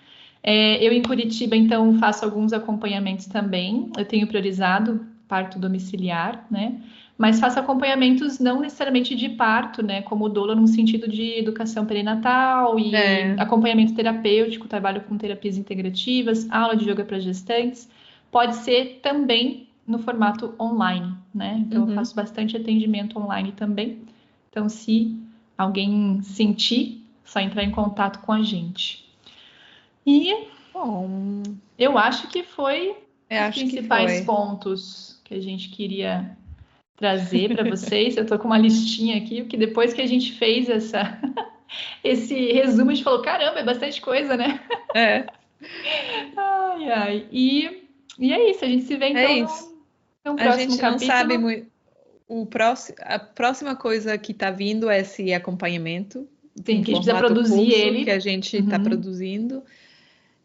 Eu em Curitiba, então, faço alguns acompanhamentos também. Eu tenho priorizado parto domiciliar, né? Mas faço acompanhamentos não necessariamente de parto, né? Como doula no sentido de educação perinatal e acompanhamento terapêutico, trabalho com terapias integrativas, aula de yoga para gestantes. Pode ser também no formato online, né? Então, eu faço bastante atendimento online também. Então, se alguém sentir, só entrar em contato com a gente. E eu acho que foi os principais pontos que a gente queria trazer para vocês. Eu tô com uma listinha aqui, porque depois que a gente fez esse resumo, a gente falou, caramba, é bastante coisa, né? Ai. E é isso, a gente se vê então no próximo capítulo. A gente não sabe muito. A próxima coisa que tá vindo é esse acompanhamento. Sim, que a gente precisa produzir ele. Que a gente está produzindo.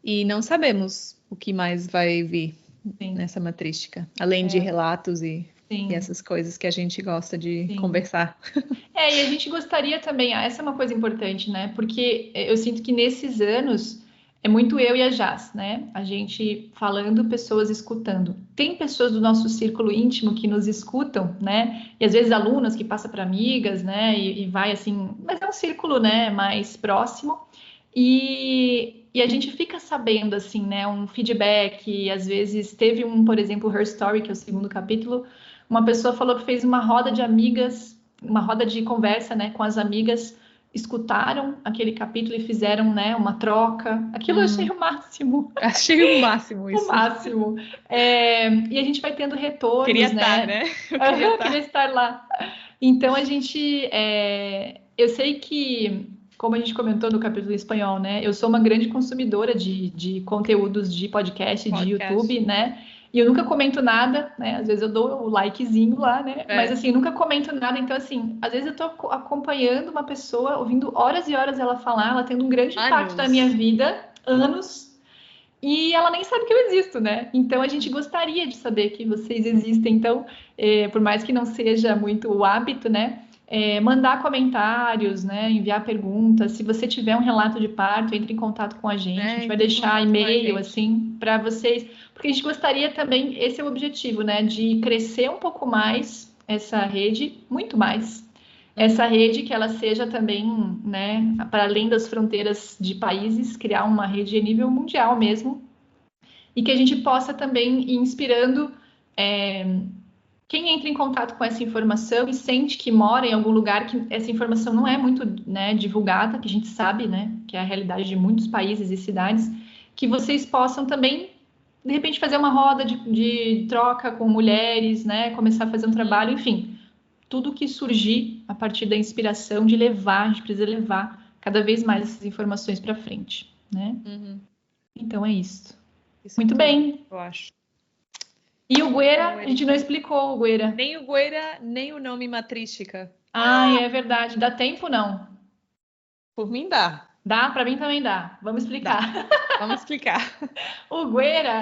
E não sabemos o que mais vai vir nessa matrística, além de relatos e essas coisas que a gente gosta de conversar. E a gente gostaria também, essa é uma coisa importante, né? Porque eu sinto que nesses anos é muito eu e a Jaz, né? A gente falando, pessoas escutando. Tem pessoas do nosso círculo íntimo que nos escutam, né? E às vezes alunas que passam para amigas, né? E vai assim, mas é um círculo, né? Mais próximo. E a gente fica sabendo, assim, né? Um feedback. Às vezes teve por exemplo, Her Story, que é o segundo capítulo. Uma pessoa falou que fez uma roda de amigas, uma roda de conversa, né? Com as amigas, escutaram aquele capítulo e fizeram, né, uma troca. Aquilo eu achei o máximo. Achei o máximo isso. O máximo. E a gente vai tendo retornos, queria né? Estar, né? Eu queria estar lá. Então, a gente... eu sei que, como a gente comentou no capítulo em espanhol, né? Eu sou uma grande consumidora de conteúdos de podcast, de YouTube, né? E eu nunca comento nada, né? Às vezes eu dou o likezinho lá, né? Mas assim, eu nunca comento nada. Então, assim, às vezes eu tô acompanhando uma pessoa, ouvindo horas e horas ela falar, ela tendo um grande impacto na minha vida, anos, e ela nem sabe que eu existo, né? Então, a gente gostaria de saber que vocês existem. Então, por mais que não seja muito o hábito, né? Mandar comentários, né? Enviar perguntas. Se você tiver um relato de parto, entre em contato com a gente. A gente vai deixar e-mail, assim, para vocês. Porque a gente gostaria também, esse é o objetivo, né? De crescer um pouco mais essa rede, muito mais. Essa rede que ela seja também, né? Para além das fronteiras de países, criar uma rede a nível mundial mesmo. E que a gente possa também ir inspirando... quem entra em contato com essa informação e sente que mora em algum lugar que essa informação não é muito, né, divulgada, que a gente sabe, né, que é a realidade de muitos países e cidades, que vocês possam também, de repente, fazer uma roda de troca com mulheres, né, começar a fazer um trabalho, enfim, tudo que surgir a partir da inspiração de levar, a gente precisa levar cada vez mais essas informações para frente, né? Então é isso. Muito bem. Eu acho. E o Guera, a gente não explicou o Guera. Nem o Guera, nem o nome matrística. É verdade. Dá tempo, não? Por mim dá. Dá? Para mim também dá. Vamos explicar. Dá. Vamos explicar. O Guera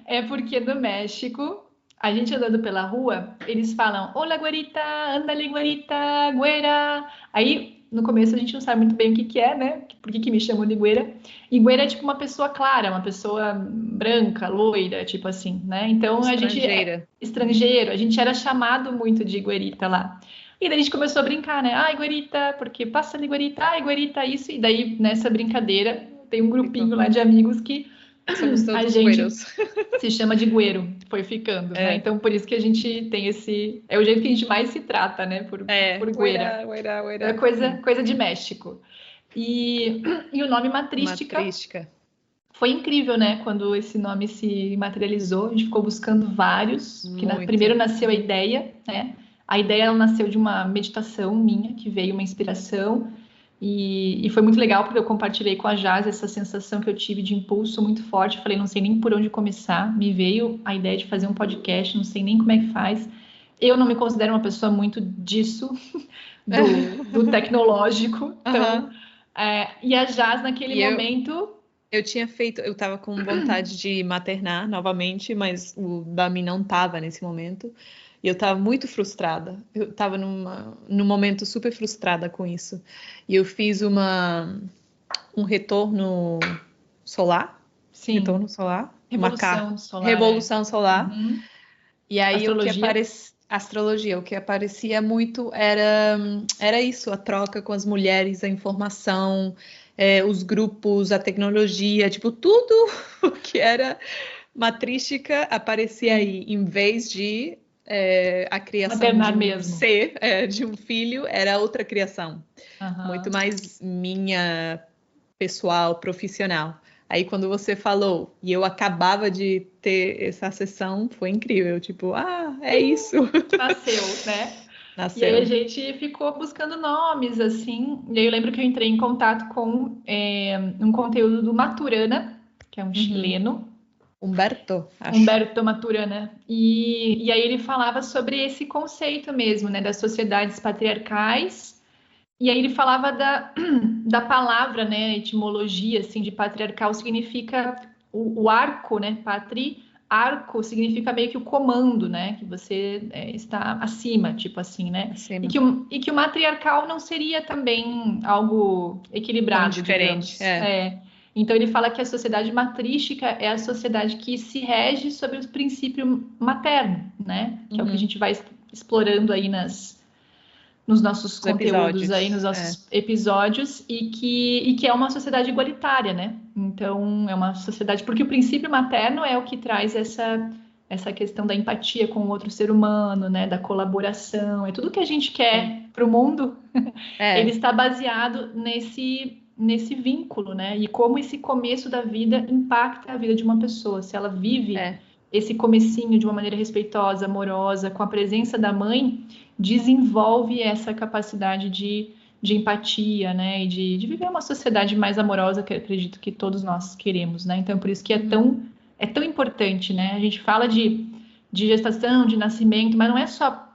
é porque no México, a gente andando pela rua, eles falam, olá, güerita, andale, güerita, güera. Aí, no começo, a gente não sabe muito bem o que é, né? Por que me chamam de güera? E güera é tipo uma pessoa clara, uma pessoa branca, loira, tipo assim, né? Então, a gente... Estrangeiro. A gente era chamado muito de güerita lá. E daí a gente começou a brincar, né? Ai, güerita, porque passa ali, güerita, ai, güerita, isso. E daí, nessa brincadeira, tem um grupinho lá de amigos que somos todos a gente güeros. Se chama de güero, foi ficando, né? Então, por isso que a gente tem esse... É o jeito que a gente mais se trata, né? Por güera. É coisa de México. E o nome matrística foi incrível, né? Quando esse nome se materializou, a gente ficou buscando vários, que primeiro nasceu a ideia, né? A ideia ela nasceu de uma meditação minha, que veio uma inspiração, e foi muito legal, porque eu compartilhei com a Jaz essa sensação que eu tive de impulso muito forte. Falei, não sei nem por onde começar, me veio a ideia de fazer um podcast, não sei nem como é que faz. Eu não me considero uma pessoa muito disso, do tecnológico, então... e a Jaz, naquele momento... Eu estava com vontade de maternar novamente, mas o Dami não estava nesse momento. E eu estava muito frustrada. Eu estava num momento super frustrada com isso. E eu fiz um retorno solar. Sim. Retorno solar. Revolução solar. Uhum. E aí astrologia, o que aparecia muito era isso, a troca com as mulheres, a informação, os grupos, a tecnologia, tipo, tudo o que era matrística aparecia aí, em vez de a criação de um filho, era outra criação. Muito mais minha, pessoal, profissional. Aí quando você falou, e eu acabava de ter essa sessão, foi incrível, tipo, é isso. Nasceu, né? Nasceu. E aí a gente ficou buscando nomes, assim, e aí eu lembro que eu entrei em contato com um conteúdo do Maturana, que é um chileno. Humberto Maturana. E aí ele falava sobre esse conceito mesmo, né, das sociedades patriarcais. E aí ele falava da palavra, né, etimologia, assim, de patriarcal significa o arco, né? Arco significa meio que o comando, né? Que você está acima, tipo assim, né? Acima. E que o matriarcal não seria também algo equilibrado, diferente, digamos. Então ele fala que a sociedade matrística é a sociedade que se rege sobre o princípio materno, né? Que é o que a gente vai explorando aí nos nossos conteúdos aí, nos nossos episódios, e que é uma sociedade igualitária, né? Então, é uma sociedade... Porque o princípio materno é o que traz essa questão da empatia com o outro ser humano, né? Da colaboração, é tudo que a gente quer para o mundo. Ele está baseado nesse vínculo, né? E como esse começo da vida impacta a vida de uma pessoa. Se ela vive esse comecinho de uma maneira respeitosa, amorosa, com a presença da mãe, desenvolve essa capacidade de empatia, né? E de viver uma sociedade mais amorosa, que eu acredito que todos nós queremos, né? Então, por isso que é tão importante, né? A gente fala de gestação, de nascimento, mas não é só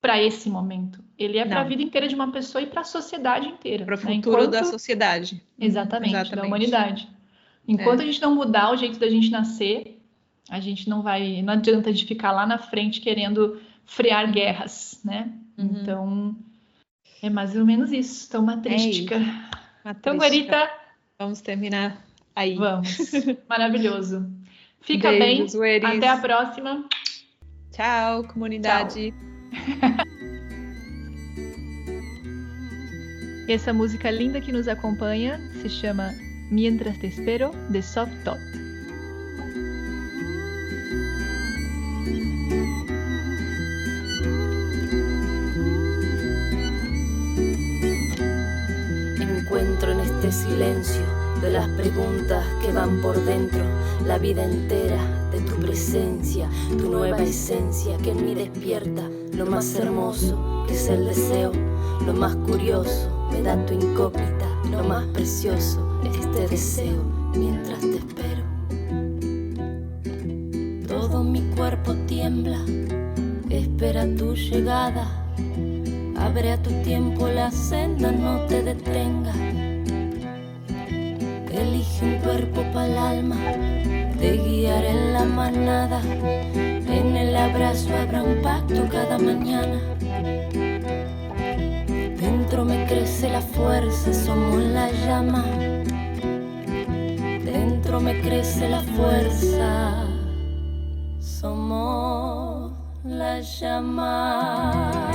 para esse momento. Ele é para a vida inteira de uma pessoa e para a sociedade inteira. Para o futuro da sociedade. Exatamente, da humanidade. Enquanto a gente não mudar o jeito da gente nascer, a gente não adianta de ficar lá na frente querendo frear guerras, né? Então, é mais ou menos isso. Então, matrística. Então, Guerita... Vamos terminar aí. Vamos. Maravilhoso. Fica Beijos, bem. Weris. Até a próxima. Tchau, comunidade. Tchau. E essa música linda que nos acompanha se chama Mientras Te Espero, de Soft Thought. Encuentro en este silencio de las preguntas que van por dentro, la vida entera de tu presencia, tu nueva esencia que en mí despierta lo más hermoso que es el deseo, lo más curioso me da tu incógnita, lo más precioso este deseo mientras te espero. Todo mi cuerpo tiembla, espera tu llegada. Abre a tu tiempo la senda, no te detengas. Elige un cuerpo para el alma, te guiaré en la manada. En el abrazo habrá un pacto cada mañana. Dentro me crece la fuerza, somos la llama. Dentro me crece la fuerza, somos la llama.